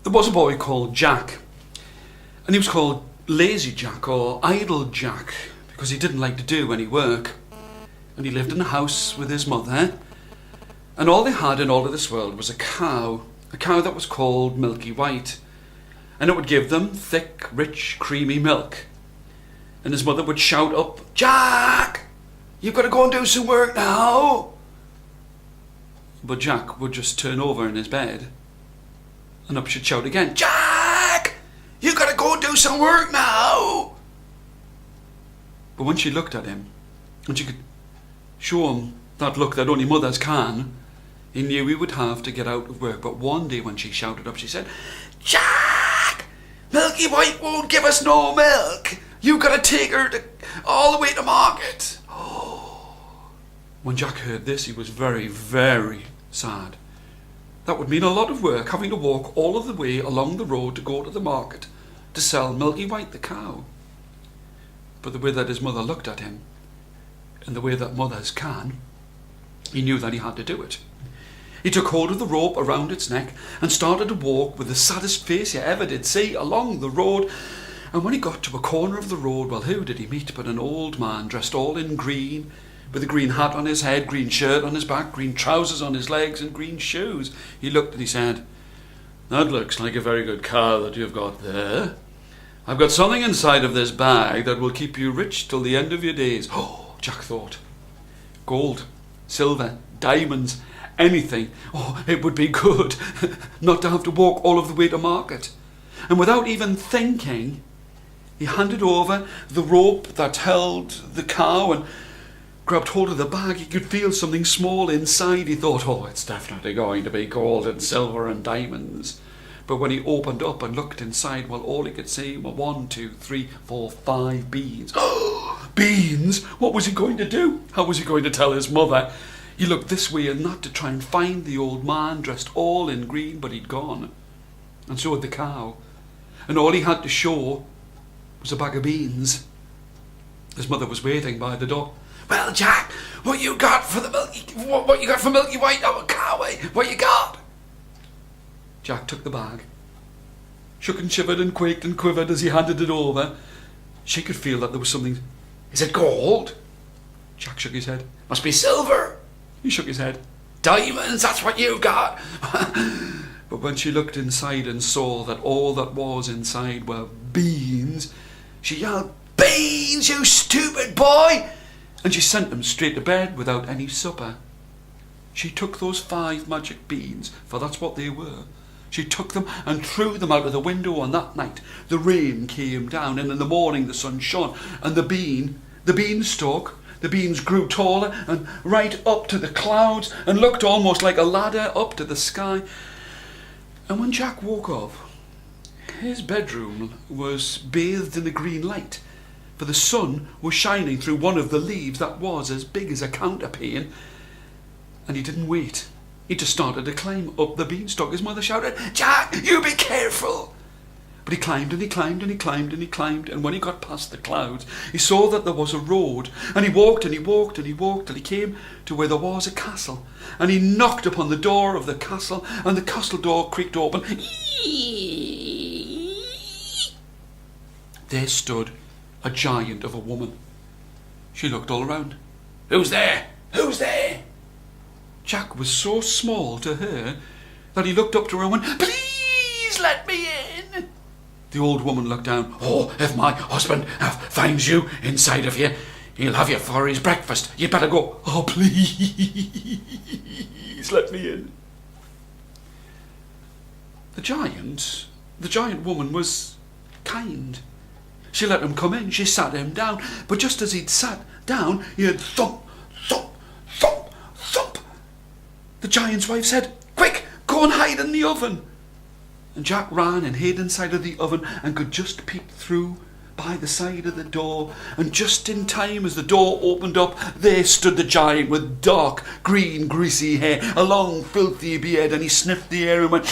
There was a boy called Jack, and he was called Lazy Jack or Idle Jack because he didn't like to do any work. And he lived in a house with his mother, and all they had in all of this world was a cow that was called Milky White, and it would give them thick, rich, creamy milk. And his mother would shout up, "Jack, you've got to go and do some work now." But Jack would just turn over in his bed, and up she'd shout again, "Jack, you've got to go and do some work now." But when she looked at him, and she could show him that look that only mothers can, he knew he would have to get out of work. But one day when she shouted up, she said, "Jack, Milky White won't give us no milk. You've got to take her all the way to market." When Jack heard this, he was very, very sad. That would mean a lot of work, having to walk all of the way along the road to go to the market to sell Milky White the cow. But the way that his mother looked at him, and the way that mothers can, he knew that he had to do it. He took hold of the rope around its neck and started to walk with the saddest face you ever did see along the road. And when he got to a corner of the road, well, who did he meet but an old man dressed all in green, with a green hat on his head, green shirt on his back, green trousers on his legs, and green shoes. He looked and he said, "That looks like a very good cow that you've got there. I've got something inside of this bag that will keep you rich till the end of your days." Oh, Jack thought. Gold, silver, diamonds, anything. Oh, it would be good not to have to walk all of the way to market. And without even thinking, he handed over the rope that held the cow and grabbed hold of the bag. He could feel something small inside. He thought, "Oh, it's definitely going to be gold and silver and diamonds." But when he opened up and looked inside, well, all he could see were 1, 2, 3, 4, 5 beans. Beans? What was he going to do? How was he going to tell his mother? He looked this way and that to try and find the old man dressed all in green, but he'd gone. And so had the cow. And all he had to show was a bag of beans. His mother was waiting by the door. "Well, Jack, what you got for what you got for Milky White? Oh, cow, eh? What you got?" Jack took the bag, shook and shivered and quaked and quivered as he handed it over. She could feel that there was something. "Is it gold?" Jack shook his head. "Must be silver." He shook his head. "Diamonds, that's what you've got." But when she looked inside and saw that all that was inside were beans, she yelled, "Beans, you stupid boy!" And she sent him straight to bed without any supper. She took those 5 magic beans, for that's what they were. She took them and threw them out of the window, and that night the rain came down, and in the morning the sun shone, and the beanstalk, the beans grew taller and right up to the clouds and looked almost like a ladder up to the sky. And when Jack woke up, his bedroom was bathed in a green light, for the sun was shining through one of the leaves that was as big as a counterpane. And he didn't wait. He just started to climb up the beanstalk. His mother shouted, "Jack, you be careful!" But he climbed and he climbed and he climbed and he climbed, and when he got past the clouds, he saw that there was a road, and he walked and he walked and he walked till he came to where there was a castle, and he knocked upon the door of the castle, and the castle door creaked open. There stood a giant of a woman. She looked all around. "Who's there? Who's there?" Jack was so small to her that he looked up to her and went, "Please let me in." The old woman looked down. "Oh, if my husband finds you inside of here, he'll have you for his breakfast. You'd better go." "Oh, please let me in." The giant woman was kind. She let him come in. She sat him down. But just as he'd sat down, he heard thump, thump, thump, thump. The giant's wife said, "Quick, go and hide in the oven." And Jack ran and hid inside of the oven and could just peep through by the side of the door. And just in time as the door opened up, there stood the giant with dark, green, greasy hair, a long, filthy beard, and he sniffed the air and went,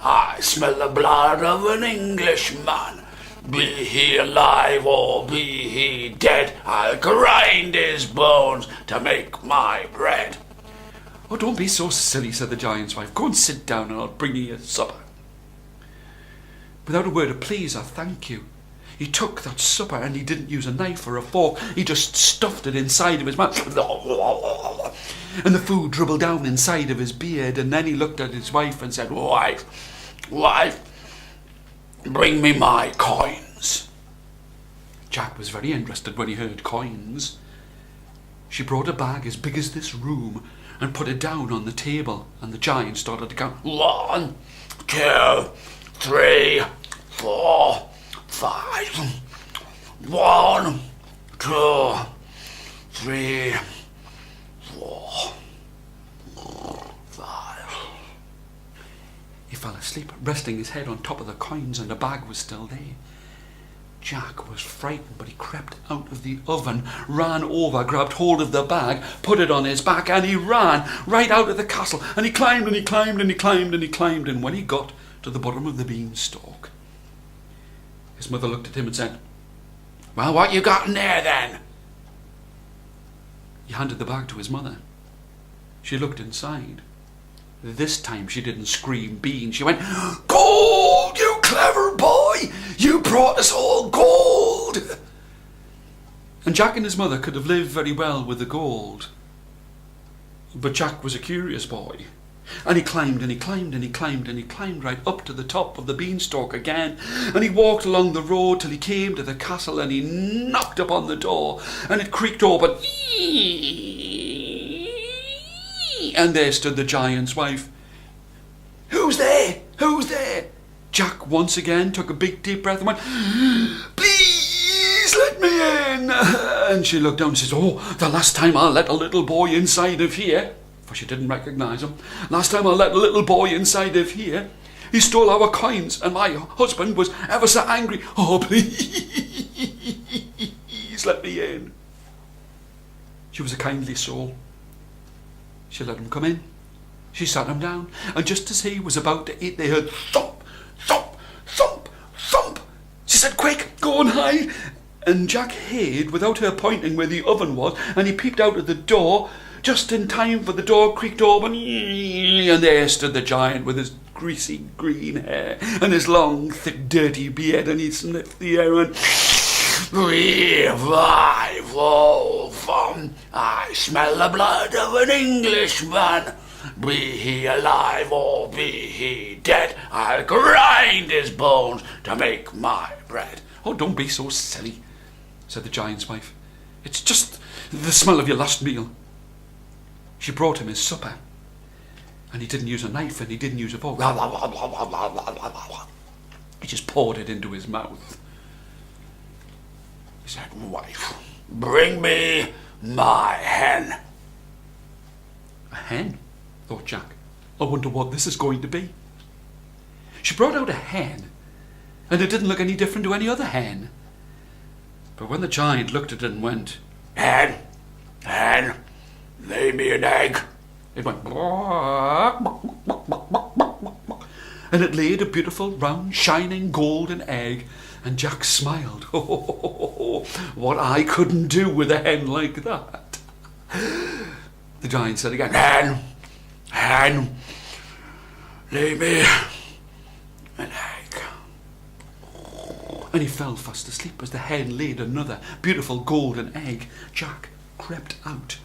"I smell the blood of an Englishman. Be he alive or be he dead, I'll grind his bones to make my bread." "Oh, don't be so silly," said the giant's wife. "Go and sit down and I'll bring you your supper." Without a word of please or thank you, he took that supper and he didn't use a knife or a fork. He just stuffed it inside of his mouth. And the food dribbled down inside of his beard. And then he looked at his wife and said, wife, bring me my coins." Jack was very interested when he heard coins. She brought a bag as big as this room and put it down on the table, and the giant started to count. 1, 2, 3, 4, 5. 1, 2, 3, 4, 5. He fell asleep, resting his head on top of the coins, and the bag was still there. Jack was frightened, but he crept out of the oven, ran over, grabbed hold of the bag, put it on his back, and he ran right out of the castle. And he climbed and he climbed and he climbed and he climbed. And when he got to the bottom of the beanstalk, his mother looked at him and said, "Well, what you got in there then?" He handed the bag to his mother. She looked inside. This time she didn't scream bean. She went, "Gold, you clever boy! You brought us all gold!" And Jack and his mother could have lived very well with the gold. But Jack was a curious boy. And he climbed and he climbed and he climbed and he climbed right up to the top of the beanstalk again. And he walked along the road till he came to the castle, and he knocked upon the door and it creaked open. And there stood the giant's wife. "Who's there? Who's there?" Jack once again took a big deep breath and went, "Please let me in." And she looked down and says, "Oh, the last time I let a little boy inside of here," for she didn't recognize him, "last time I let a little boy inside of here, he stole our coins and my husband was ever so angry. Oh, please let me in." She was a kindly soul. She let him come in. She sat him down, and just as he was about to eat, they heard thump, thump, thump, thump. She said, "Quick, go and hide." And Jack hid without her pointing where the oven was, and he peeped out of the door just in time for the door creaked open, and there stood the giant with his greasy green hair and his long, thick, dirty beard, and he sniffed the air and, 3, 5, 4, 5. I smell the blood of an Englishman. Be he alive or be he dead, I'll grind his bones to make my bread." "Oh, don't be so silly," said the giant's wife. "It's just the smell of your last meal." She brought him his supper, and he didn't use a knife and he didn't use a fork. He just poured it into his mouth. He said, "Wife, bring me my hen." "A hen?" thought Jack. "I wonder what this is going to be." She brought out a hen, and it didn't look any different to any other hen. But when the giant looked at it and went, hen, lay me an egg," it went, and it laid a beautiful, round, shining, golden egg. And Jack smiled. Oh, what I couldn't do with a hen like that. The giant said again, hen, lay me an egg. And he fell fast asleep as the hen laid another beautiful golden egg. Jack crept out,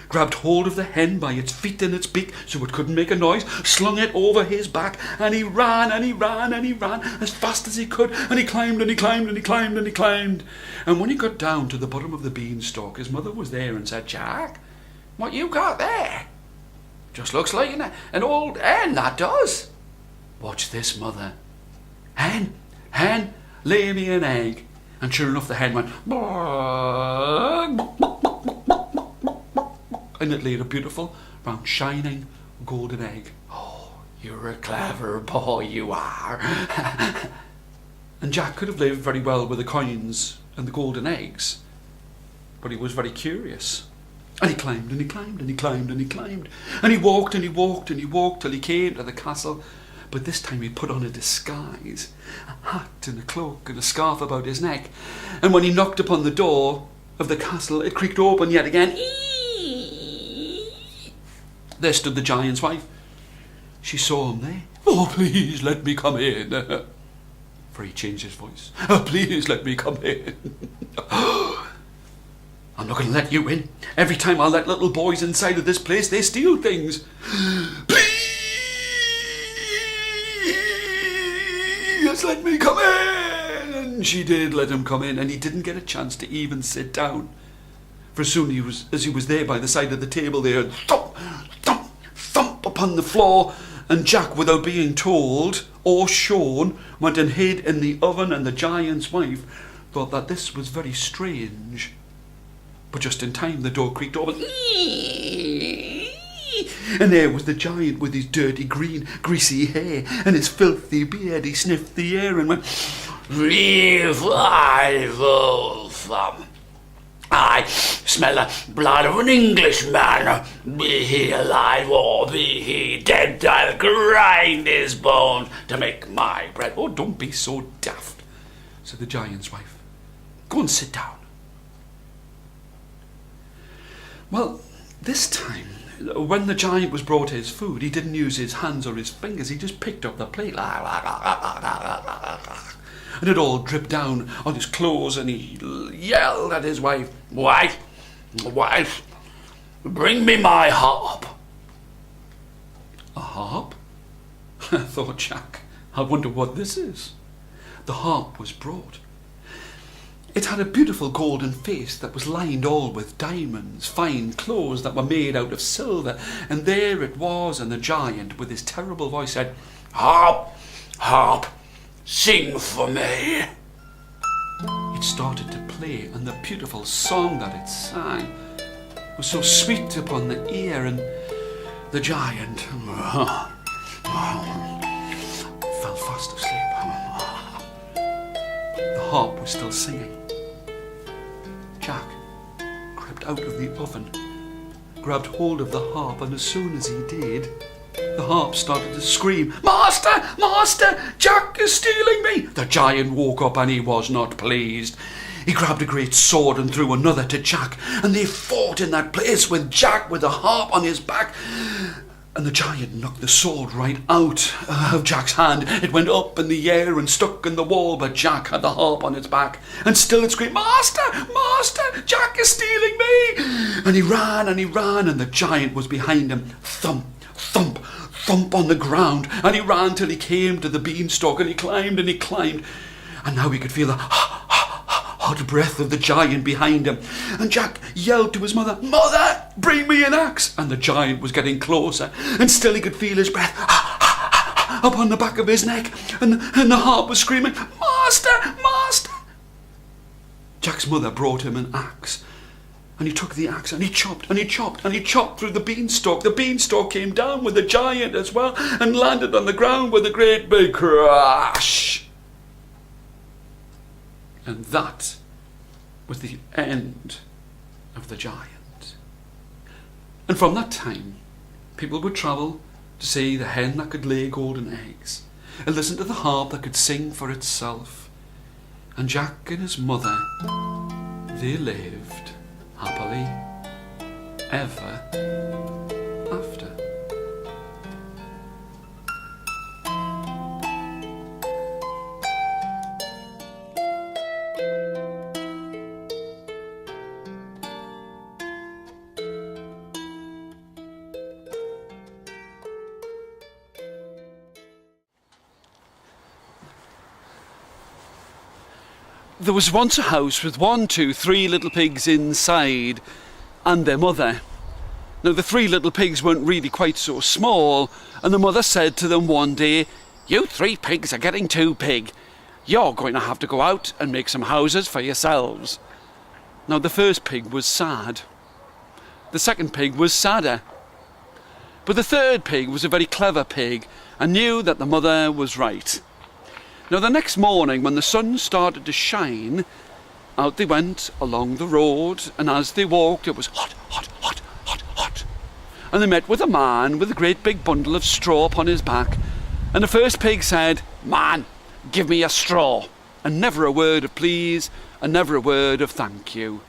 grabbed hold of the hen by its feet and its beak so it couldn't make a noise, slung it over his back, and he ran and he ran and he ran as fast as he could, and he climbed and he climbed and he climbed and he climbed. And when he got down to the bottom of the beanstalk, his mother was there and said, "Jack, what you got there? Just looks like an old hen, that does." "Watch this, mother. Hen, lay me an egg." And sure enough, the hen went, and it laid a beautiful, round, shining, golden egg. "Oh, you're a clever boy, you are." And Jack could have lived very well with the coins and the golden eggs, but he was very curious. And he climbed and he climbed and he climbed and he climbed, and he walked and he walked and he walked till he came to the castle. But this time he put on a disguise, a hat and a cloak and a scarf about his neck. And when he knocked upon the door of the castle, it creaked open yet again. There stood the giant's wife. She saw him there. "Oh, please let me come in." For he changed his voice. "Oh, please let me come in." "I'm not going to let you in. Every time I let little boys inside of this place, they steal things." "Please let me come in." And she did let him come in, and he didn't get a chance to even sit down. For soon as he was there by the side of the table there, thump, thump, thump upon the floor, and Jack, without being told or shown, went and hid in the oven, and the giant's wife thought that this was very strange. But just in time the door creaked open, and there was the giant with his dirty green greasy hair and his filthy beard. He sniffed the air and went, "Revival! I smell the blood of an Englishman. Be he alive or be he dead, I'll grind his bones to make my bread." "Oh, don't be so daft," said the giant's wife. "Go and sit down." Well, this time, when the giant was brought his food, he didn't use his hands or his fingers. He just picked up the plate, and it all dripped down on his clothes, and he yelled at his wife, Wife, bring me my harp." "A harp?" thought Jack. "I wonder what this is." The harp was brought. It had a beautiful golden face that was lined all with diamonds, fine clothes that were made out of silver, and there it was, and the giant, with his terrible voice, said, "Harp, harp, sing for me." It started to play, and the beautiful song that it sang was so sweet upon the ear, and the giant fell fast asleep. The harp was still singing. Jack crept out of the oven, grabbed hold of the harp, and as soon as he did, the harp started to scream, "Master! Master! Jack is stealing me!" The giant woke up, and he was not pleased. He grabbed a great sword and threw another to Jack, and they fought in that place with Jack with the harp on his back. And the giant knocked the sword right out of Jack's hand. It went up in the air and stuck in the wall, but Jack had the harp on its back, and still it screamed, "Master! Master! Jack is stealing me!" And he ran, and the giant was behind him. Thump, thump, thump on the ground, and he ran till he came to the beanstalk, and he climbed, and now he could feel the hot breath of the giant behind him. And Jack yelled to his mother, "Mother, bring me an axe!" And the giant was getting closer, and still he could feel his breath up on the back of his neck, and the harp was screaming, "Master! Master!" Jack's mother brought him an axe, and he took the axe, and he chopped through the beanstalk. The beanstalk came down with the giant as well, and landed on the ground with a great big crash. And that was the end of the giant. And from that time, people would travel to see the hen that could lay golden eggs, and listen to the harp that could sing for itself. And Jack and his mother, they lived happily ever after. There was once a house with 1, 2, 3 little pigs inside, and their mother. Now the 3 little pigs weren't really quite so small, and the mother said to them one day, "You 3 pigs are getting too big. You're going to have to go out and make some houses for yourselves." Now the first pig was sad. The second pig was sadder. But the third pig was a very clever pig, and knew that the mother was right. Now the next morning, when the sun started to shine, out they went along the road, and as they walked it was hot, hot, hot, hot, hot. And they met with a man with a great big bundle of straw upon his back, and the first pig said, "Man, give me a straw," and never a word of please, and never a word of thank you.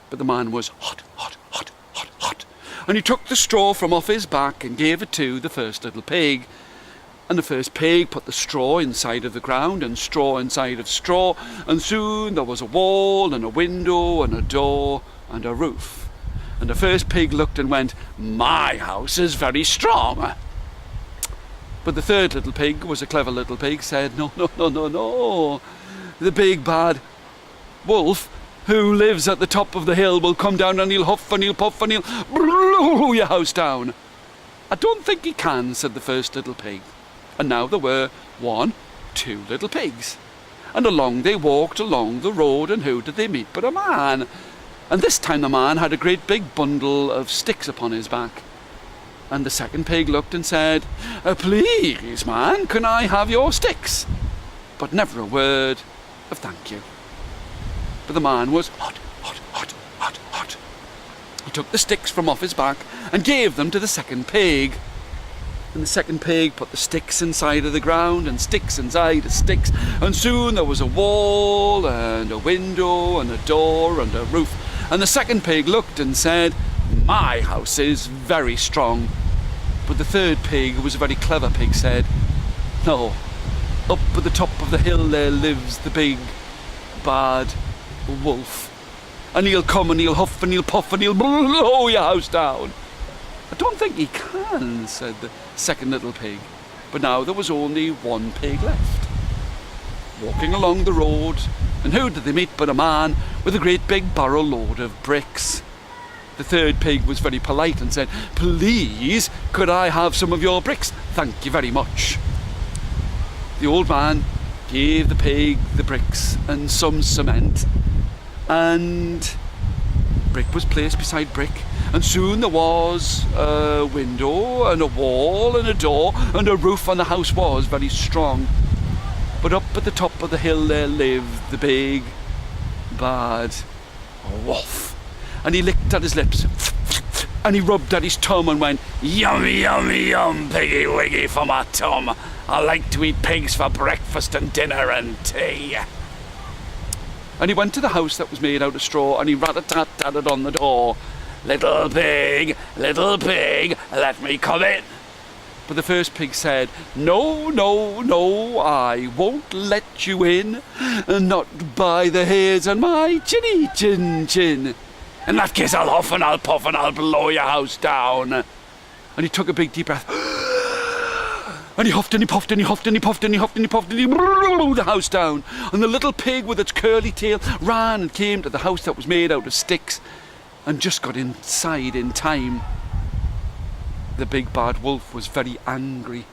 But the man was hot, hot, hot, hot, hot, And he took the straw from off his back and gave it to the first little pig. And the first pig put the straw inside of the ground and straw inside of straw, and soon there was a wall and a window and a door and a roof. And the first pig looked and went, "My house is very strong." But the third little pig was a clever little pig, said, "No, no, no, no, no. The big bad wolf who lives at the top of the hill will come down and he'll huff and he'll puff and he'll blow your house down." "I don't think he can," said the first little pig. And now there were 1, 2 little pigs. And along they walked along the road, and who did they meet but a man? And this time the man had a great big bundle of sticks upon his back. And the second pig looked and said, "Please, man, can I have your sticks?" But never a word of thank you. But the man was hot. He took the sticks from off his back and gave them to the second pig. And the second pig put the sticks inside of the ground and sticks inside the sticks, and soon there was a wall and a window and a door and a roof. And the second pig looked and said, "My house is very strong." But the third pig, who was a very clever pig, said, "No, up at the top of the hill there lives the big bad wolf, and he'll come and he'll huff and he'll puff and he'll blow your house down." "I don't think he can," said the second little pig. But now there was only 1 pig left, walking along the road, and who did they meet but a man with a great big barrow load of bricks. The third pig was very polite and said, "Please, could I have some of your bricks? Thank you very much." The old man gave the pig the bricks and some cement, and brick was placed beside brick, and soon there was a window and a wall and a door and a roof, and the house was very strong. But up at the top of the hill there lived the big bad wolf, and he licked at his lips and he rubbed at his tongue and went, "Yummy, yummy, yum, piggy wiggy for my tum. I like to eat pigs for breakfast and dinner and tea." And he went to the house that was made out of straw, and he rat-a-tat-tatted on the door. Little pig, let me come in." But the first pig said, "No, no, no, I won't let you in, not by the hairs on my chinny chin chin. In that case I'll huff and I'll puff and I'll blow your house down." And he took a big deep breath, and he huffed and he puffed and he huffed and he puffed and he huffed and he puffed and he blew the house down. And the little pig with its curly tail ran and came to the house that was made out of sticks, and just got inside in time. The big bad wolf was very angry,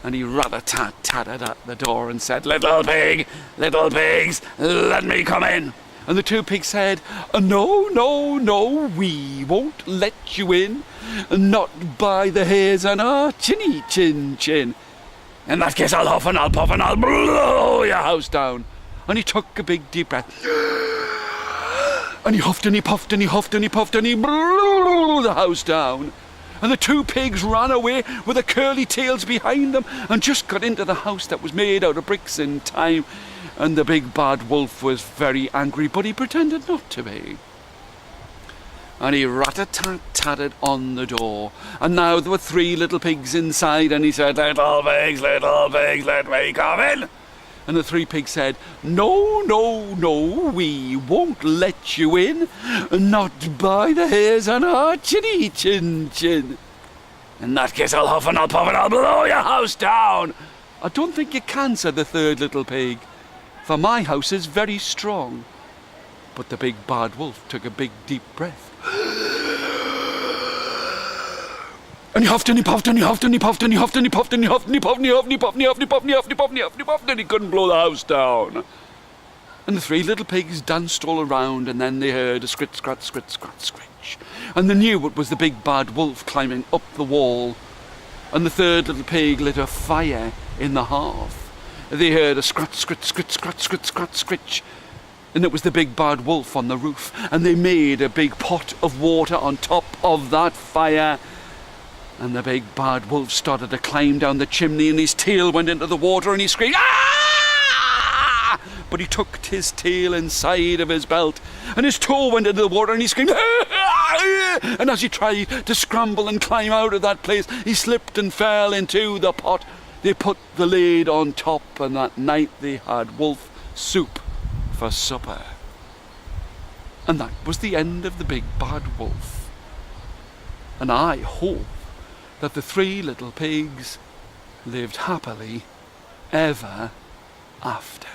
and he rat-a-tat-tatted at the door and said, little pigs, let me come in." And the 2 pigs said, "No, no, no, we won't let you in, not by the hairs on our chinny chin chin. In that case I'll huff and I'll puff and I'll blow your house down." And he took a big deep breath, and he huffed and he puffed and he huffed and he puffed and he blew the house down. And the 2 pigs ran away with their curly tails behind them and just got into the house that was made out of bricks in time. And the big bad wolf was very angry, but he pretended not to be. And he rat-a-tat-tatted on the door. And now there were 3 little pigs inside, and he said, little pigs, let me come in." And the 3 pigs said, "No, no, no, we won't let you in, not by the hairs on our chinny chin chin. In that case I'll huff and I'll puff and I'll blow your house down." "I don't think you can," said the third little pig, "for my house is very strong." But the big bad wolf took a big deep breath, and he huffed and he puffed and he huffed and he puffed and he huffed and he puffed and he huffed and he puffed and he huffed and he puffed and he huffed and he puffed and he huffed and he puffed and he huffed and he puffed, and he couldn't blow the house down. And the 3 little pigs danced all around, and then they heard a scrit, scrat, scrit, scrat, scritch, and they knew it was the big bad wolf climbing up the wall. And the third little pig lit a fire in the hearth. They heard a scrat, scrit, scrit, scrat, scrit, scrat, scritch, and it was the big bad wolf on the roof. And they made a big pot of water on top of that fire, and the big bad wolf started to climb down the chimney, and his tail went into the water, and he screamed, "Ah!" But he tucked his tail inside of his belt, and his toe went into the water, and he screamed, "Ah!" And as he tried to scramble and climb out of that place, he slipped and fell into the pot. They put the lid on top, and that night they had wolf soup for supper. And that was the end of the big bad wolf. And I hope that the 3 little pigs lived happily ever after.